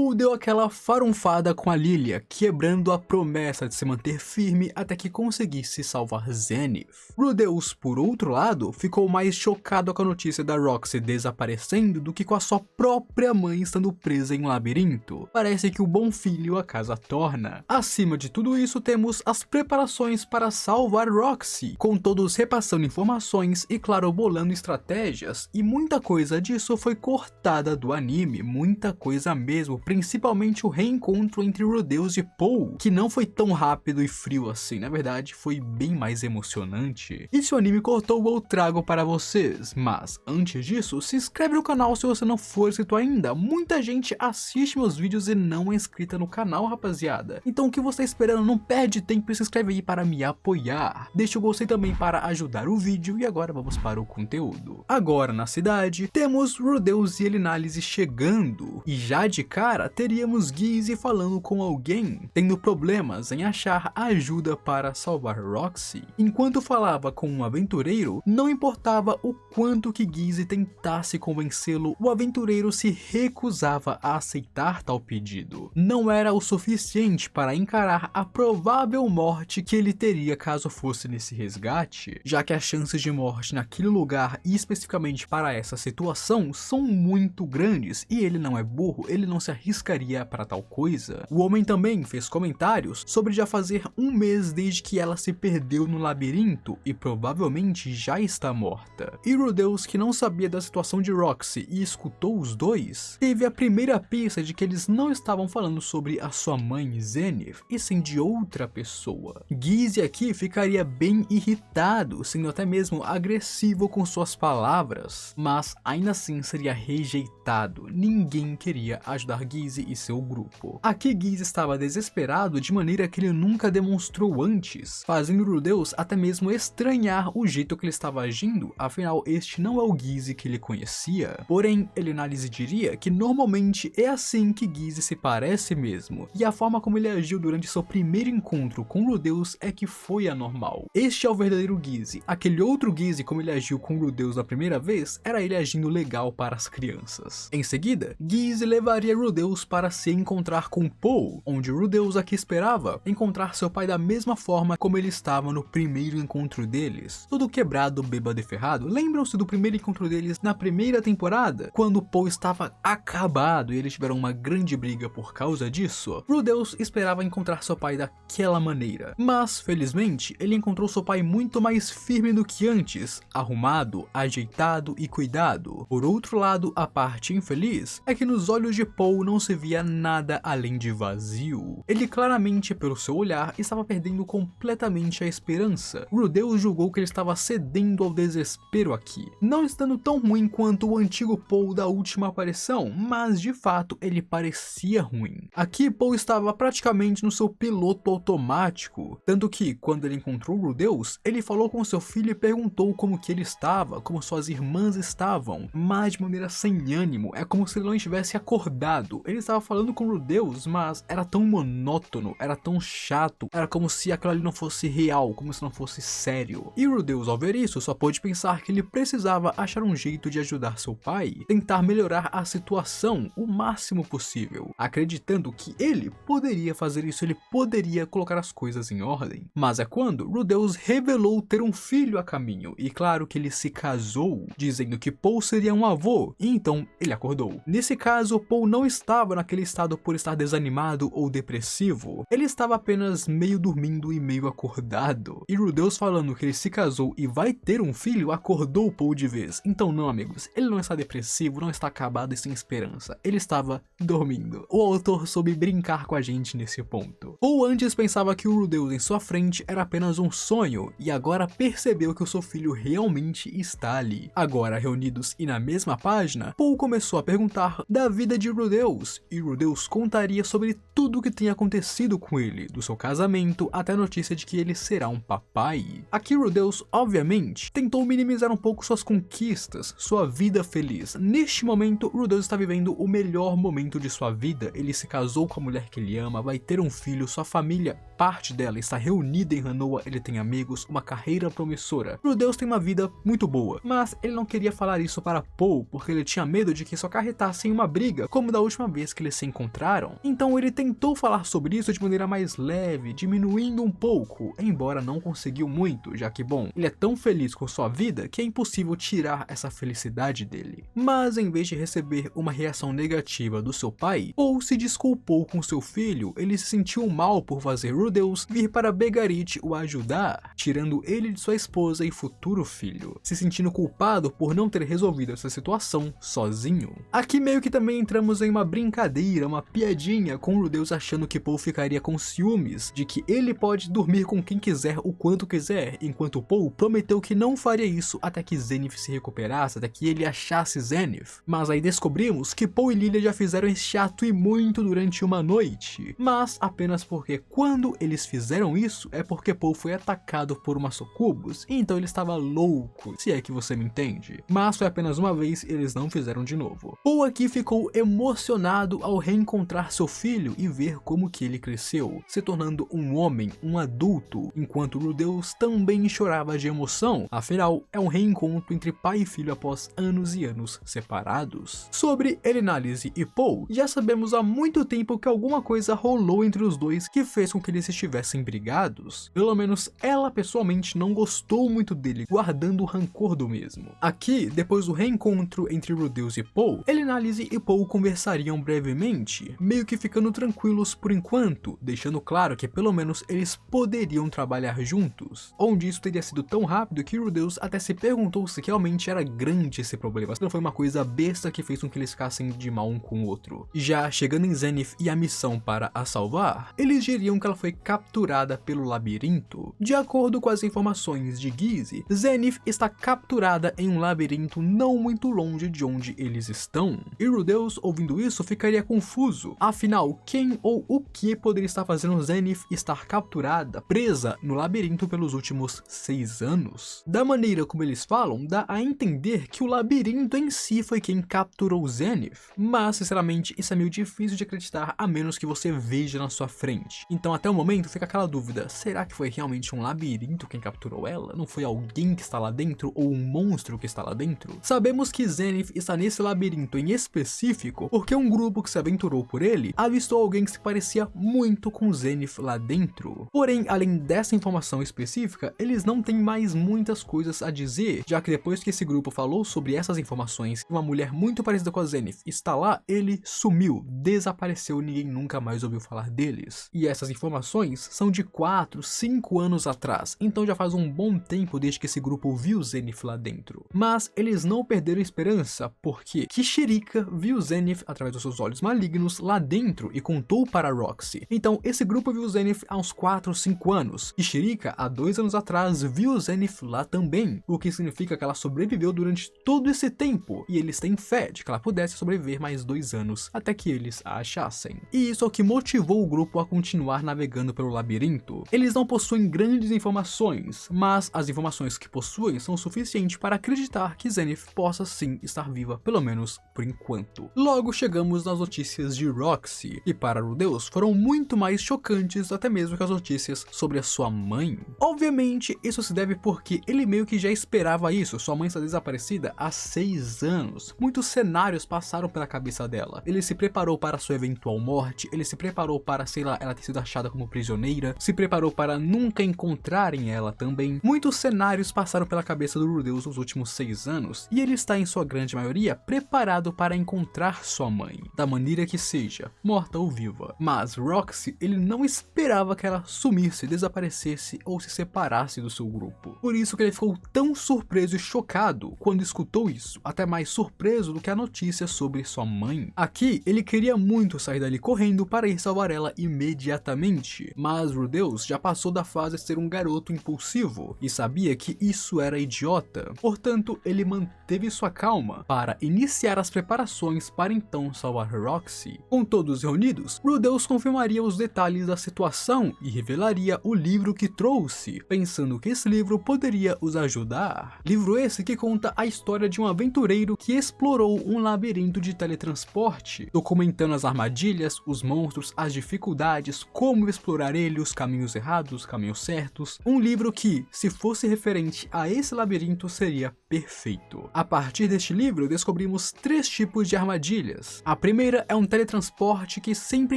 Paul deu aquela farunfada com a Lilia, quebrando a promessa de se manter firme até que conseguisse salvar Zenith. Rudeus, por outro lado, ficou mais chocado com a notícia da Roxy desaparecendo do que com a sua própria mãe estando presa em um labirinto. Parece que o bom filho a casa torna. Acima de tudo isso, temos as preparações para salvar Roxy, com todos repassando informações e claro, bolando estratégias, e muita coisa disso foi cortada do anime, muita coisa mesmo, principalmente o reencontro entre Rudeus e Paul, que não foi tão rápido e frio assim, na verdade foi bem mais emocionante. E se o anime cortou, eu trago para vocês, mas antes disso, se inscreve no canal se você não for inscrito ainda. Muita gente assiste meus vídeos e não é inscrita no canal, rapaziada. Então o que você está esperando? Não perde tempo e se inscreve aí para me apoiar. Deixa o gostei também para ajudar o vídeo e agora vamos para o conteúdo. Agora na cidade, temos Rudeus e Elinalise chegando e já de cara teríamos Gizzy falando com alguém, tendo problemas em achar ajuda para salvar Roxy. Enquanto falava com um aventureiro, não importava o quanto que Gizzy tentasse convencê-lo, o aventureiro se recusava a aceitar tal pedido. Não era o suficiente para encarar a provável morte que ele teria caso fosse nesse resgate, já que as chances de morte naquele lugar e especificamente para essa situação são muito grandes e ele não é burro, ele não se arriscaria para tal coisa. O homem também fez comentários sobre já fazer um mês desde que ela se perdeu no labirinto e provavelmente já está morta. E Rudeus, que não sabia da situação de Roxy e escutou os dois, teve a primeira pista de que eles não estavam falando sobre a sua mãe Zenith, e sim de outra pessoa. Gizzy aqui ficaria bem irritado, sendo até mesmo agressivo com suas palavras, mas ainda assim seria rejeitado. Ninguém queria ajudar Gizzy e seu grupo. Aqui Gizzy estava desesperado de maneira que ele nunca demonstrou antes, fazendo Rudeus até mesmo estranhar o jeito que ele estava agindo, afinal este não é o Gizzy que ele conhecia. Porém, Elinalise diria que normalmente é assim que Gizzy se parece mesmo, e a forma como ele agiu durante seu primeiro encontro com Rudeus é que foi anormal. Este é o verdadeiro Gizzy. Aquele outro Gizzy, como ele agiu com Rudeus na primeira vez, era ele agindo legal para as crianças. Em seguida, Gizzy levaria Rudeus para se encontrar com Paul, onde Rudeus aqui esperava encontrar seu pai da mesma forma como ele estava no primeiro encontro deles. Todo quebrado, bêbado e ferrado. Lembram-se do primeiro encontro deles na primeira temporada? Quando Paul estava acabado e eles tiveram uma grande briga por causa disso? Rudeus esperava encontrar seu pai daquela maneira, mas felizmente ele encontrou seu pai muito mais firme do que antes, arrumado, ajeitado e cuidado. Por outro lado, a parte infeliz é que nos olhos de Paul não se via nada além de vazio. Ele claramente, pelo seu olhar, estava perdendo completamente a esperança. Rudeus julgou que ele estava cedendo ao desespero aqui, não estando tão ruim quanto o antigo Paul da última aparição, mas de fato ele parecia ruim. Aqui Paul estava praticamente no seu piloto automático, tanto que quando ele encontrou Rudeus, ele falou com seu filho e perguntou como que ele estava, como suas irmãs estavam, mas de maneira sem ânimo, é como se ele não estivesse acordado. Ele estava falando com Rudeus, mas era tão monótono, era tão chato, era como se aquilo ali não fosse real, como se não fosse sério. E Rudeus, ao ver isso, só pôde pensar que ele precisava achar um jeito de ajudar seu pai, tentar melhorar a situação o máximo possível, acreditando que ele poderia fazer isso, ele poderia colocar as coisas em ordem. Mas é quando Rudeus revelou ter um filho a caminho, e claro que ele se casou, dizendo que Paul seria um avô, e então ele acordou. Nesse caso, Paul não estava naquele estado por estar desanimado ou depressivo, ele estava apenas meio dormindo e meio acordado. E Rudeus falando que ele se casou e vai ter um filho acordou Paul de vez. Então não, amigos, ele não está depressivo, não está acabado e sem esperança, ele estava dormindo. O autor soube brincar com a gente nesse ponto. Paul antes pensava que o Rudeus em sua frente era apenas um sonho, e agora percebeu que o seu filho realmente está ali. Agora reunidos e na mesma página, Paul começou a perguntar da vida de Rudeus, e Rudeus contaria sobre tudo o que tem acontecido com ele, do seu casamento até a notícia de que ele será um papai. Aqui Rudeus, obviamente, tentou minimizar um pouco suas conquistas, sua vida feliz. Neste momento, Rudeus está vivendo o melhor momento de sua vida. Ele se casou com a mulher que ele ama, vai ter um filho, sua família, parte dela está reunida em Hanoa, ele tem amigos, uma carreira promissora. Rudeus tem uma vida muito boa, mas ele não queria falar isso para Paul, porque ele tinha medo de que isso acarretasse em uma briga, como da última vez que eles se encontraram. Então ele tentou falar sobre isso de maneira mais leve, diminuindo um pouco, embora não conseguiu muito, já que, bom, ele é tão feliz com sua vida que é impossível tirar essa felicidade dele. Mas em vez de receber uma reação negativa do seu pai, Paul se desculpou com seu filho. Ele se sentiu mal por fazer Rudeus vir para Begarit o ajudar, tirando ele de sua esposa e futuro filho, se sentindo culpado por não ter resolvido essa situação sozinho. Aqui meio que também entramos em uma brincadeira, uma piadinha, com Rudeus achando que Paul ficaria com ciúmes de que ele pode dormir com quem quiser o quanto quiser, enquanto Paul prometeu que não faria isso até que Zenith se recuperasse, até que ele achasse Zenith. Mas aí descobrimos que Paul e Lilia já fizeram esse ato e muito durante uma noite, mas apenas porque quando eles fizeram isso é porque Paul foi atacado por uma sucubus, e então ele estava louco, se é que você me entende. Mas foi apenas uma vez e eles não fizeram de novo. Paul aqui ficou emocionado ao reencontrar seu filho e ver como que ele cresceu, se tornando um homem, um adulto, enquanto Rudeus também chorava de emoção, afinal é um reencontro entre pai e filho após anos e anos separados. Sobre Elinalise e Paul, já sabemos há muito tempo que alguma coisa rolou entre os dois que fez com que eles estivessem brigados. Pelo menos ela pessoalmente não gostou muito dele, guardando o rancor do mesmo. Aqui, depois do reencontro entre Rudeus e Paul, Elinalise e Paul conversariam brevemente, meio que ficando tranquilos por enquanto, deixando claro que pelo menos eles poderiam trabalhar juntos, onde isso teria sido tão rápido que Rudeus até se perguntou se realmente era grande esse problema, se não foi uma coisa besta que fez com que eles ficassem de mal um com o outro. Já chegando em Zenith e a missão para a salvar, eles diriam que ela foi capturada pelo labirinto. De acordo com as informações de Gizzy, Zenith está capturada em um labirinto não muito longe de onde eles estão. E Rudeus, ouvindo isso, ficaria confuso. Afinal, quem ou o que poderia estar fazendo Zenith estar capturada, presa no labirinto pelos últimos 6 anos? Da maneira como eles falam, dá a entender que o labirinto em si foi quem capturou Zenith, mas sinceramente isso é meio difícil de acreditar a menos que você veja na sua frente. Então até o momento fica aquela dúvida, será que foi realmente um labirinto quem capturou ela? Não foi alguém que está lá dentro ou um monstro que está lá dentro? Sabemos que Zenith está nesse labirinto em específico porque um grupo que se aventurou por ele avistou alguém que se parecia muito com Zenith lá dentro. Porém, além dessa informação específica, eles não têm mais muitas coisas a dizer, já que depois que esse grupo falou sobre essas informações, uma mulher muito parecida com a Zenith está lá, ele sumiu, desapareceu, ninguém nunca mais ouviu falar deles. E essas informações são de 4, 5 anos atrás, então já faz um bom tempo desde que esse grupo viu Zenith lá dentro. Mas eles não perderam esperança, porque Kishirika viu Zenith através dos seus olhos malignos lá dentro e contou para Roxy. Então esse grupo viu Zenith há uns 4, 5 anos. Kishirika, há 2 anos atrás, viu Zenith lá também, o que significa que ela sobreviveu durante todo esse tempo, e eles têm fé de que ela pudesse sobreviver mais 2 anos, até que eles a achassem. E isso é o que motivou o grupo a continuar navegando pelo labirinto. Eles não possuem grandes informações, mas as informações que possuem são suficientes para acreditar que Zenith possa sim estar viva, pelo menos por enquanto. Logo chegamos nas notícias de Roxy, e para Rudeus foram muito mais chocantes até mesmo que as notícias sobre a sua mãe. Obviamente isso se deve porque ele meio que já esperava isso, sua mãe está desaparecida há 6 anos. Muitos cenários passaram pela cabeça dela. Ele se preparou para sua eventual morte, ele se preparou para, sei lá, ela ter sido achada como prisioneira, se preparou para nunca encontrarem ela também. Muitos cenários passaram pela cabeça do Rudeus nos últimos 6 anos, e ele está em sua grande maioria preparado para encontrar sua mãe, da maneira que seja, morta ou viva. Mas Roxy, ele não esperava que ela sumisse, desaparecesse ou se separasse do seu grupo. Por isso que ele ficou tão surpreso e chocado quando escutou isso, até mais surpreso do que a notícia sobre sua mãe. Aqui, ele queria muito sair dali correndo para ir salvar ela imediatamente, mas Rudeus já passou da fase de ser um garoto impulsivo e sabia que isso era idiota. Portanto, ele manteve sua calma para iniciar as preparações para então salvar Roxy. Com todos reunidos, Rudeus confirmaria os detalhes da situação e revelaria o livro que trouxe, pensando que esse livro poderia os ajudar. Livro esse que conta a história de um aventureiro que explorou um labirinto de teletransporte, documentando as armadilhas, os monstros, as dificuldades, como explorar ele, os caminhos errados, os caminhos certos. Um livro que, se fosse referente a esse labirinto, seria perfeito. A partir deste livro, descobrimos 3 tipos de armadilhas. A primeira é um teletransporte que sempre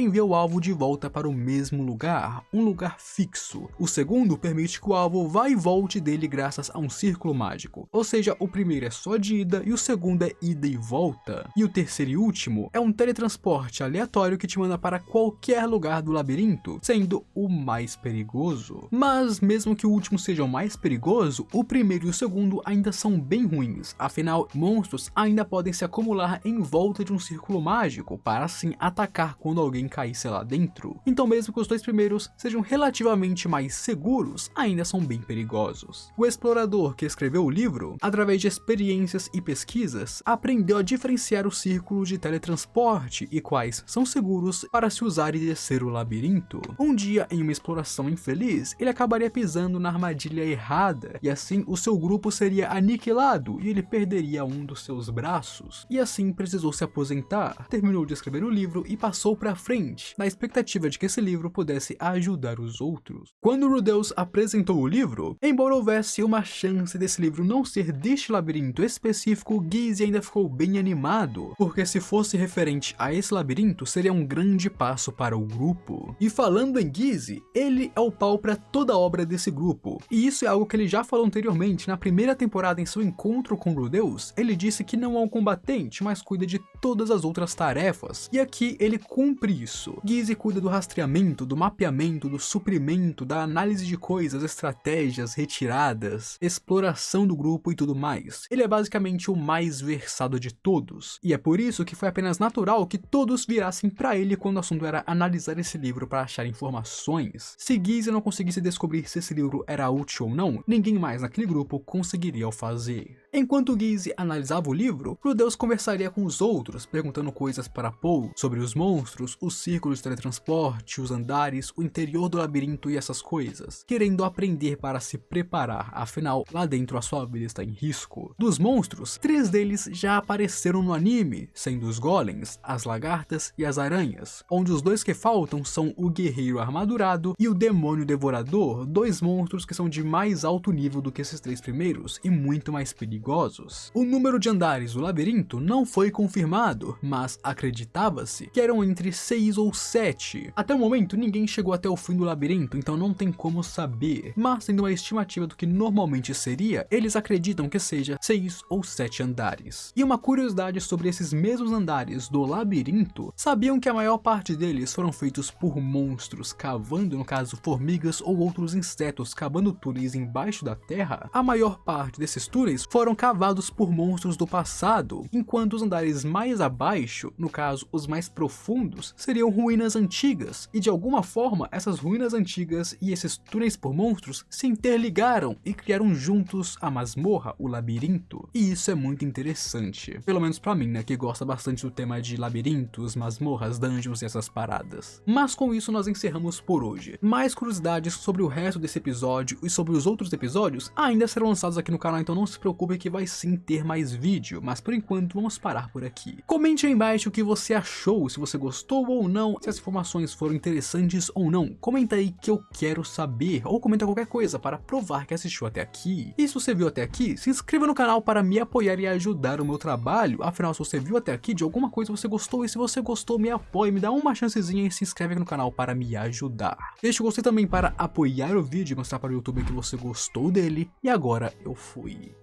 envia o alvo de volta para o mesmo lugar, um lugar fixo. O segundo permite que o alvo vá e volte dele graças a um círculo mágico, ou seja, o primeiro é só de ida e o segundo é ida e volta. E o terceiro e último é um teletransporte aleatório que te manda para qualquer lugar do labirinto, sendo o mais perigoso. Mas mesmo que o último seja o mais perigoso, o primeiro e o segundo ainda são bem ruins, afinal, monstros ainda podem se acumular em volta de um círculo mágico para assim atacar quando alguém caísse lá dentro. Então mesmo que os dois primeiros sejam relativamente mais seguros, ainda são bem perigosos. O explorador que escreveu o livro, através de experiências e pesquisas, aprendeu a diferenciar os círculos de teletransporte e quais são seguros para se usar e descer o labirinto. Um dia, em uma exploração infeliz, ele acabaria pisando na armadilha errada, e assim o seu grupo seria aniquilado e ele perderia um dos seus braços. E assim precisou se aposentar, terminou de escrever o livro e passou para frente, na expectativa de que esse livro pudesse ajudar os outros. Quando Rudeus apresentou o livro, embora houvesse uma chance desse livro não ser deste labirinto específico, Gizzy ainda ficou bem animado, porque se fosse referente a esse labirinto, seria um grande passo para o grupo. E falando em Gizzy, ele é o pau para toda a obra desse grupo, e isso é algo que ele já falou anteriormente na primeira temporada. Em seu encontro com Rudeus, ele disse que não é um combatente, mas cuida de todas as outras tarefas, e aqui ele cumpre isso. Gizzy cuida do rastreamento, do mapeamento, do suprimento, da análise de coisas, estratégias, retiradas, exploração do grupo e tudo mais. Ele é basicamente o mais versado de todos, e é por isso que foi apenas natural que todos virassem para ele quando o assunto era analisar esse livro para achar informações. Se Gizzy não conseguisse descobrir se esse livro era útil ou não, ninguém mais naquele grupo conseguiria o fazer. Enquanto Gizzy analisava o livro, Rudeus conversaria com os outros, perguntando coisas para Paul sobre os monstros, os círculos de teletransporte, os andares, o interior do labirinto e essas coisas, querendo aprender para se preparar, afinal, lá dentro a sua vida está em risco. Dos monstros, 3 deles já apareceram no anime, sendo os golems, as lagartas e as aranhas, onde os 2 que faltam são o guerreiro armadurado e o demônio devorador, 2 monstros que são de mais alto nível do que esses 3 primeiros e muito mais perigosos. O número de andares do labirinto não foi confirmado, mas acreditava-se que eram entre 6 ou 7. Até o momento ninguém chegou até o fim do labirinto, então não tem como saber, mas sendo uma estimativa do que normalmente seria, eles acreditam que seja 6 ou 7 andares. E uma curiosidade sobre esses mesmos andares do labirinto, sabiam que a maior parte deles foram feitos por monstros cavando, no caso formigas ou outros insetos cavando túneis embaixo da terra? A maior parte desses túneis foram cavados por monstros do passado, enquanto os andares mais abaixo, no caso os mais profundos, seriam ruínas antigas, e de alguma forma essas ruínas antigas e esses túneis por monstros se interligaram e criaram juntos a masmorra, o labirinto. E isso é muito interessante, pelo menos pra mim, né, que gosta bastante do tema de labirintos, masmorras, dungeons e essas paradas. Mas com isso nós encerramos por hoje. Mais curiosidades sobre o resto desse episódio e sobre os outros episódios ainda serão lançados aqui no canal, então não se preocupe que vai sim ter mais vídeo, mas por enquanto vamos parar por aqui. Comente aí embaixo o que você achou, se você gostou ou não, se as informações foram interessantes ou não. Comenta aí que eu quero saber, ou comenta qualquer coisa para provar que assistiu até aqui. E se você viu até aqui, se inscreva no canal para me apoiar e ajudar o meu trabalho, afinal se você viu até aqui, de alguma coisa você gostou, e se você gostou me apoie, me dá uma chancezinha e se inscreve aqui no canal para me ajudar. Deixa o gostei também para apoiar o vídeo e mostrar para o YouTube que você gostou dele, e agora eu fui.